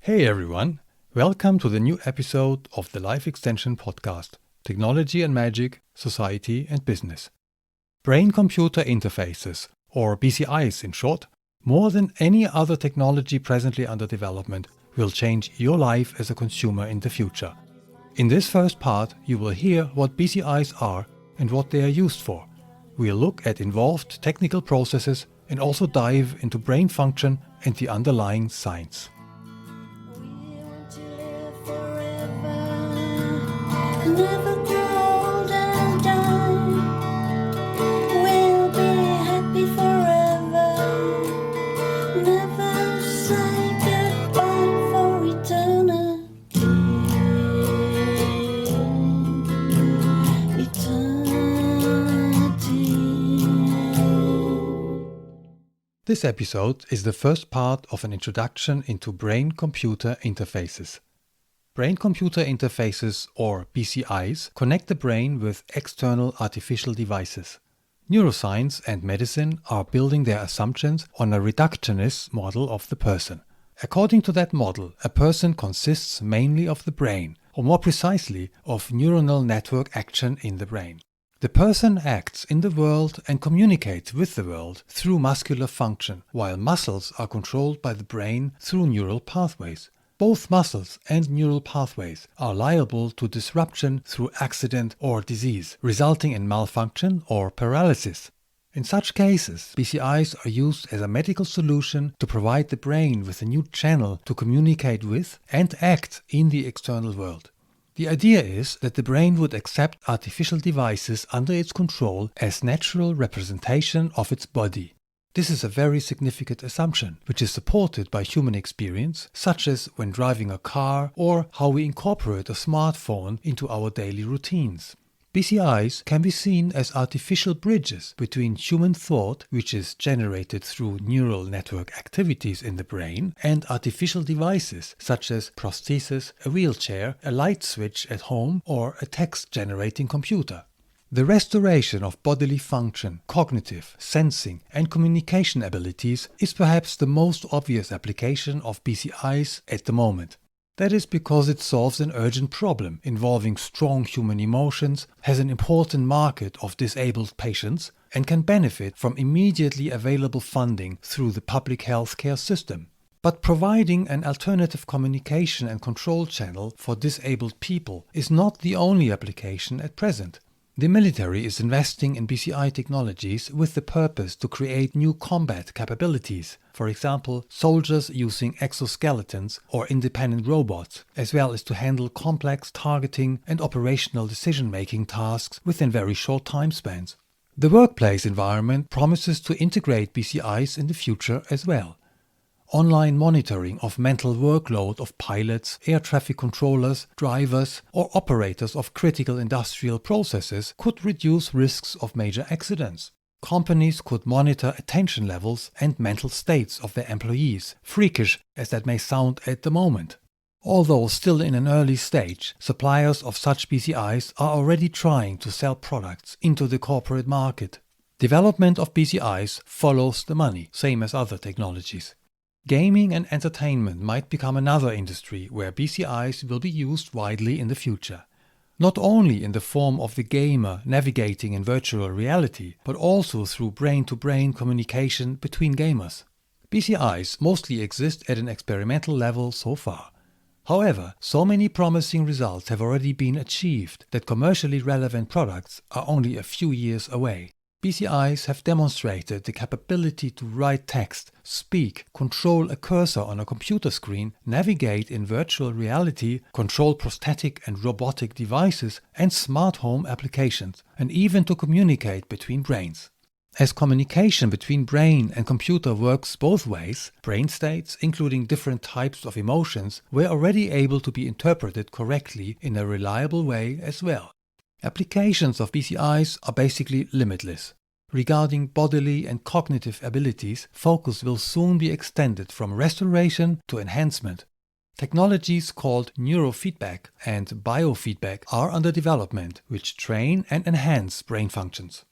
Hey everyone, welcome to the new episode of the Life Extension Podcast, Technology and Magic, Society and Business. Brain-computer interfaces, or BCIs in short, more than any other technology presently under development, will change your life as a consumer in the future. In this first part, you will hear what BCIs are and what they are used for. We'll look at involved technical processes and also dive into brain function and the underlying science. Never grow old and die. We'll be happy forever. Never say goodbye for eternity. This episode is the first part of an introduction into brain-computer interfaces. Brain-computer interfaces, or BCIs, connect the brain with external artificial devices. Neuroscience and medicine are building their assumptions on a reductionist model of the person. According to that model, a person consists mainly of the brain, or more precisely, of neuronal network action in the brain. The person acts in the world and communicates with the world through muscular function, while muscles are controlled by the brain through neural pathways. Both muscles and neural pathways are liable to disruption through accident or disease, resulting in malfunction or paralysis. In such cases, BCIs are used as a medical solution to provide the brain with a new channel to communicate with and act in the external world. The idea is that the brain would accept artificial devices under its control as natural representation of its body. This is a very significant assumption, which is supported by human experience, such as when driving a car or how we incorporate a smartphone into our daily routines. BCIs can be seen as artificial bridges between human thought, which is generated through neural network activities in the brain, and artificial devices such as prosthesis, a wheelchair, a light switch at home, or a text-generating computer. The restoration of bodily function, cognitive, sensing, and communication abilities is perhaps the most obvious application of BCIs at the moment. That is because it solves an urgent problem involving strong human emotions, has an important market of disabled patients, and can benefit from immediately available funding through the public healthcare system. But providing an alternative communication and control channel for disabled people is not the only application at present. The military is investing in BCI technologies with the purpose to create new combat capabilities, for example, soldiers using exoskeletons or independent robots, as well as to handle complex targeting and operational decision-making tasks within very short time spans. The workplace environment promises to integrate BCIs in the future as well. Online monitoring of mental workload of pilots, air traffic controllers, drivers, or operators of critical industrial processes could reduce risks of major accidents. Companies could monitor attention levels and mental states of their employees, freakish as that may sound at the moment. Although still in an early stage, suppliers of such BCIs are already trying to sell products into the corporate market. Development of BCIs follows the money, same as other technologies. Gaming and entertainment might become another industry where BCIs will be used widely in the future. Not only in the form of the gamer navigating in virtual reality, but also through brain-to-brain communication between gamers. BCIs mostly exist at an experimental level so far. However, so many promising results have already been achieved that commercially relevant products are only a few years away. BCIs have demonstrated the capability to write text, speak, control a cursor on a computer screen, navigate in virtual reality, control prosthetic and robotic devices and smart home applications, and even to communicate between brains. As communication between brain and computer works both ways, brain states, including different types of emotions, were already able to be interpreted correctly in a reliable way as well. Applications of BCIs are basically limitless. Regarding bodily and cognitive abilities, focus will soon be extended from restoration to enhancement. Technologies called neurofeedback and biofeedback are under development, which train and enhance brain functions.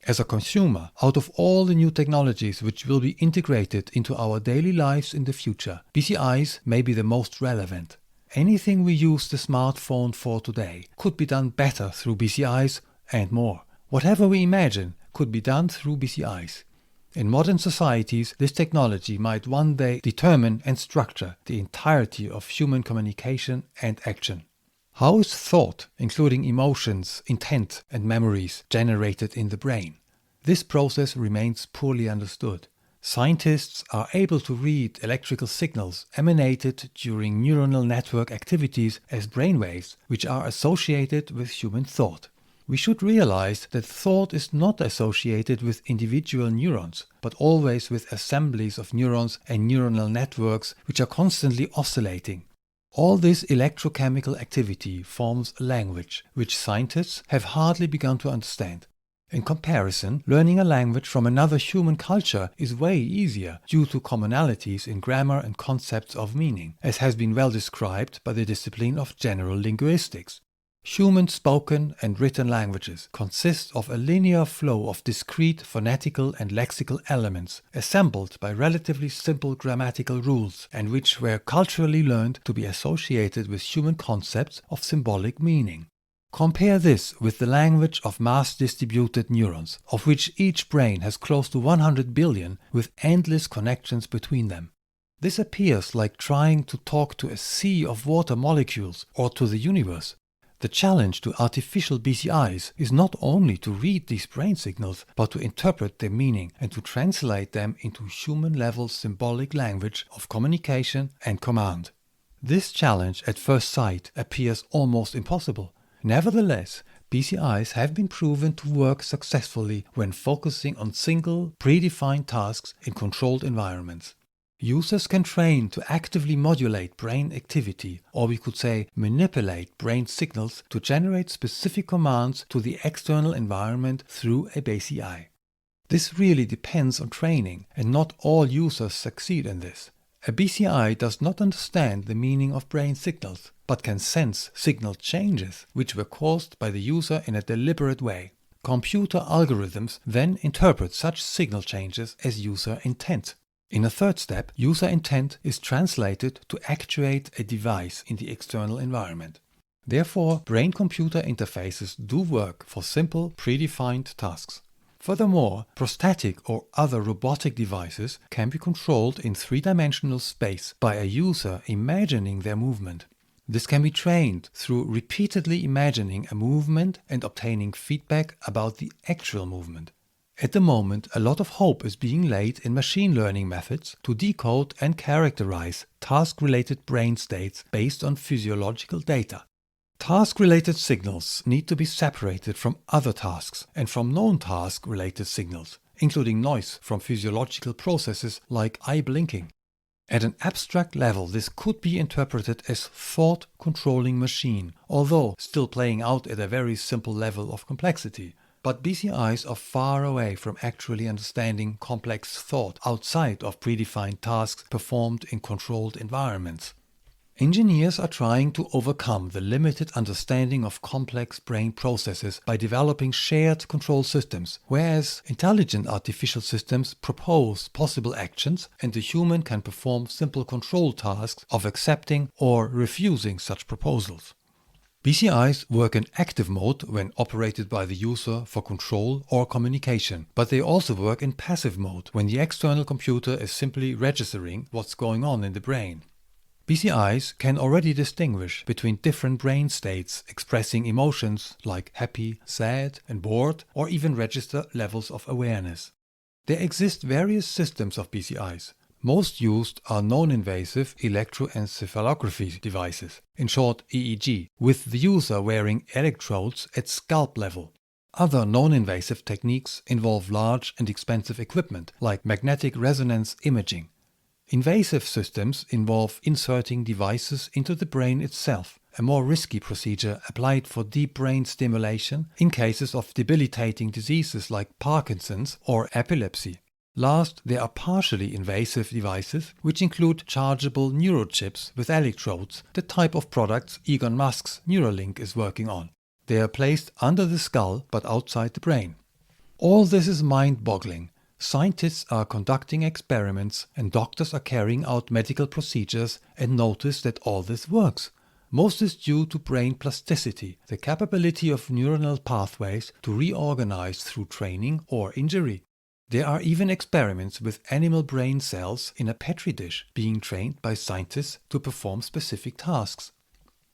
As a consumer, out of all the new technologies which will be integrated into our daily lives in the future, BCIs may be the most relevant. Anything we use the smartphone for today could be done better through BCIs and more. Whatever we imagine could be done through BCIs. In modern societies, this technology might one day determine and structure the entirety of human communication and action. How is thought, including emotions, intent, and memories, generated in the brain? This process remains poorly understood. Scientists are able to read electrical signals emanated during neuronal network activities as brainwaves, which are associated with human thought. We should realize that thought is not associated with individual neurons, but always with assemblies of neurons and neuronal networks which are constantly oscillating. All this electrochemical activity forms a language, which scientists have hardly begun to understand. In comparison, learning a language from another human culture is way easier due to commonalities in grammar and concepts of meaning, as has been well described by the discipline of general linguistics. Human spoken and written languages consist of a linear flow of discrete phonetical and lexical elements assembled by relatively simple grammatical rules and which were culturally learned to be associated with human concepts of symbolic meaning. Compare this with the language of mass-distributed neurons, of which each brain has close to 100 billion with endless connections between them. This appears like trying to talk to a sea of water molecules or to the universe. The challenge to artificial BCIs is not only to read these brain signals, but to interpret their meaning and to translate them into human-level symbolic language of communication and command. This challenge at first sight appears almost impossible. Nevertheless, BCIs have been proven to work successfully when focusing on single, predefined tasks in controlled environments. Users can train to actively modulate brain activity, or we could say manipulate brain signals to generate specific commands to the external environment through a BCI. This really depends on training, and not all users succeed in this. A BCI does not understand the meaning of brain signals, but can sense signal changes which were caused by the user in a deliberate way. Computer algorithms then interpret such signal changes as user intent. In a third step, user intent is translated to actuate a device in the external environment. Therefore, brain-computer interfaces do work for simple, predefined tasks. Furthermore, prosthetic or other robotic devices can be controlled in three-dimensional space by a user imagining their movement. This can be trained through repeatedly imagining a movement and obtaining feedback about the actual movement. At the moment, a lot of hope is being laid in machine learning methods to decode and characterize task-related brain states based on physiological data. Task-related signals need to be separated from other tasks and from non-task-related signals, including noise from physiological processes like eye blinking. At an abstract level, this could be interpreted as thought-controlling machine, although still playing out at a very simple level of complexity. But BCIs are far away from actually understanding complex thought outside of predefined tasks performed in controlled environments. Engineers are trying to overcome the limited understanding of complex brain processes by developing shared control systems, whereas intelligent artificial systems propose possible actions and the human can perform simple control tasks of accepting or refusing such proposals. BCIs work in active mode when operated by the user for control or communication, but they also work in passive mode when the external computer is simply registering what's going on in the brain. BCIs can already distinguish between different brain states expressing emotions like happy, sad, and bored, or even register levels of awareness. There exist various systems of BCIs. Most used are non-invasive electroencephalography devices, in short EEG, with the user wearing electrodes at scalp level. Other non-invasive techniques involve large and expensive equipment, like magnetic resonance imaging. Invasive systems involve inserting devices into the brain itself, a more risky procedure applied for deep brain stimulation in cases of debilitating diseases like Parkinson's or epilepsy. Last, there are partially invasive devices, which include chargeable neurochips with electrodes, the type of products Elon Musk's Neuralink is working on. They are placed under the skull but outside the brain. All this is mind-boggling. Scientists are conducting experiments and doctors are carrying out medical procedures and notice that all this works. Most is due to brain plasticity, the capability of neuronal pathways to reorganize through training or injury. There are even experiments with animal brain cells in a petri dish being trained by scientists to perform specific tasks.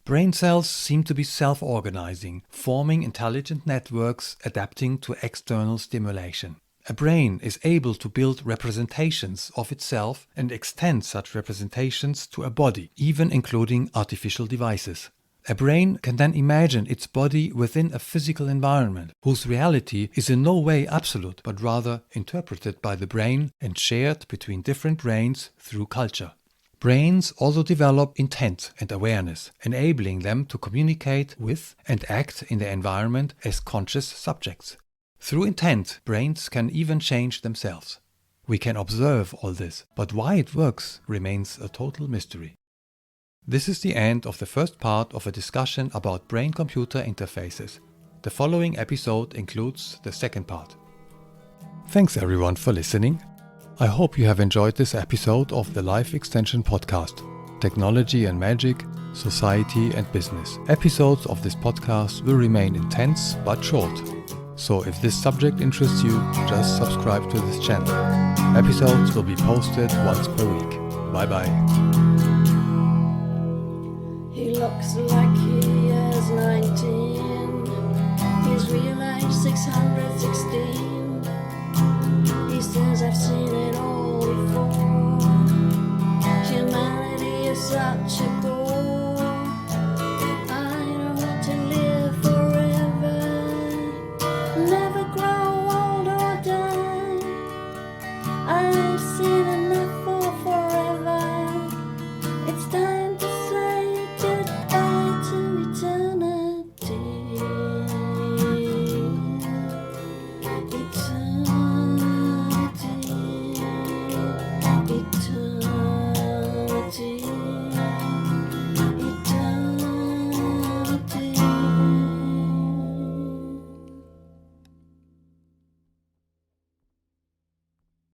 Brain cells seem to be self-organizing, forming intelligent networks adapting to external stimulation. A brain is able to build representations of itself and extend such representations to a body, even including artificial devices. A brain can then imagine its body within a physical environment, whose reality is in no way absolute, but rather interpreted by the brain and shared between different brains through culture. Brains also develop intent and awareness, enabling them to communicate with and act in the environment as conscious subjects. Through intent, brains can even change themselves. We can observe all this, but why it works remains a total mystery. This is the end of the first part of a discussion about brain-computer interfaces. The following episode includes the second part. Thanks everyone for listening. I hope you have enjoyed this episode of the Life Extension Podcast, Technology and Magic, Society and Business. Episodes of this podcast will remain intense but short. So if this subject interests you, just subscribe to this channel. Episodes will be posted once per week. Bye bye. He looks like he is 19. His real age 616. He says I've seen it all before. Humanity is such a bore.